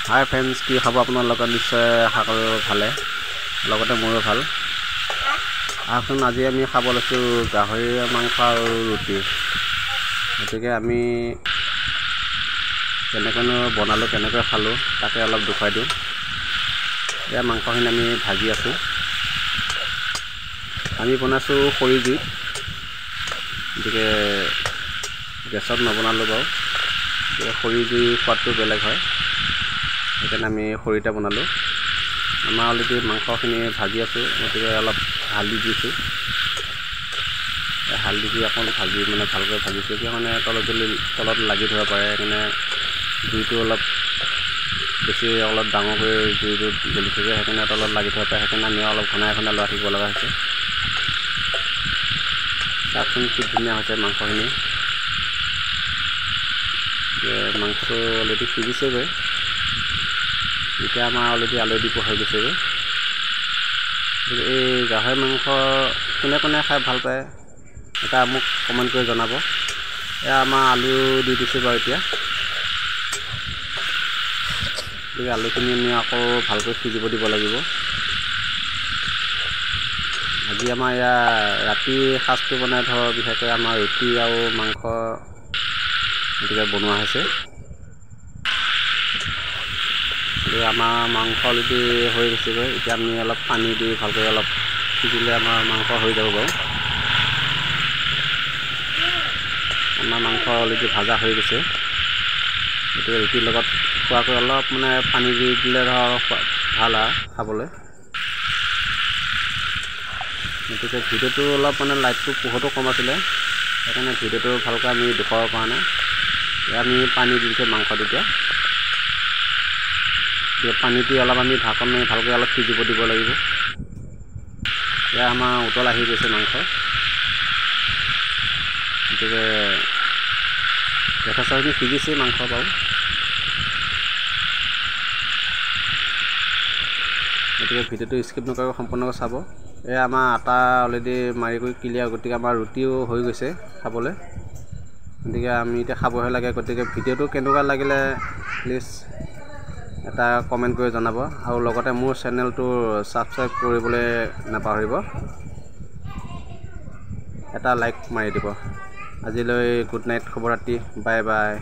হাই friends, কি খাব আপোনালোকৰ? নিশ্চয় আশা কৰোঁ ভালে, লগতে মোৰো ভাল। আহকচোন, আজি আমি খাব লৈছোঁ গাহৰি মাংস আৰু ৰুটি। গতিকে আমি কেনেকৈনো বনালোঁ, কেনেকৈ খালোঁ তাকে অলপ দেখুৱাই দিওঁ। এয়া মাংসখিনি আমি ভাজি আছোঁ। আমি বনাইছোঁ খৰি জুইত, গতিকে গেছত নবনালোঁ বাৰু। গতিকে খৰি জুই সোৱাদটো বেলেগ হয়, সেইকাৰণে আমি খৰিতে বনালোঁ। আমাৰ অলৰেডি মাংসখিনি ভাজি আছোঁ, গতিকে অলপ হালধি দিছোঁ। হালধি দি অকণ ভালকৈ ভাজিছোঁ, কিয় মানে তলত লাগি ধৰিব পাৰে, সেইকাৰণে জুইটো অলপ ডাঙৰকৈ জুইটো জ্বলিছে যে, সেইকাৰণে তলত লাগি ধৰিব পাৰে। সেইকাৰণে আমি অলপ ঘনাই লৰাই থাকিব লগা হৈছে। চাওকচোন কি ধুনীয়া হৈছে মাংসখিনি। মাংস অলৰেডি সিজিছেগৈ, এতিয়া আমাৰ অলৰেডি আলু দি হৈ গৈছেগৈ। এই গাহৰি মাংস কোনে কোনে খাই ভাল পায় এটা মোক কমেণ্ট কৰি জনাব। এয়া আমাৰ আলু দি দিছোঁ বাৰু এতিয়া। গতিকে আলুখিনি আমি আকৌ ভালকৈ সিজিব দিব লাগিব। আজি আমাৰ ৰাতি সাজটো বনাই বিশেষকৈ আমাৰ ৰুটি আৰু মাংস গতিকে বনোৱা হৈছে। আমাৰ মাংস অলৰেডি হৈ গৈছেগৈ। এতিয়া আমি অলপ পানী দি ভালকৈ অলপ সিজিলে আমাৰ মাংস হৈ যাব বাৰু। আমাৰ মাংস অলৰেডি ভাজা হৈ গৈছে, গতিকে ৰুটিৰ লগত খোৱাকৈ অলপ পানী দি দিলে ভাল আৰু খাবলৈ। গতিকে ভিডিঅ'টো অলপ লাইটটো পোহৰটো কম আছিলে, সেইকাৰণে ভিডিঅ'টো ভালকৈ আমি দেখুৱাব পৰা নাই। আমি পানী দি দিছোঁ মাংসত। এতিয়া পানী দি অলপ আমি ঢাকন মাৰি ভালকৈ অলপ সিজিব দিব লাগিব। এয়া আমাৰ উতল আহি গৈছে মাংস, গতিকে যথেষ্টখিনি সিজিছে মাংস বাৰু। গতিকে ভিডিঅ'টো স্কিপ নকৰি সম্পূৰ্ণকৈ চাব। এয়া আমাৰ আটা অলৰেডি মাৰি কৰি ক্লিয়াৰ, গতিকে আমাৰ ৰুটিও হৈ গৈছে খাবলৈ। গতিকে আমি এতিয়া খাবহে লাগে। গতিকে ভিডিঅ'টো কেনেকুৱা লাগিলে প্লিজ এটা কমেণ্ট কৰি জনাব, আৰু লগতে মোৰ চেনেলটো ছাবস্ক্ৰাইব কৰিবলৈ নাপাহৰিব। এটা লাইক মাৰি দিব। আজিলৈ গুড নাইট, শুভৰাত্ৰি, বাই বাই।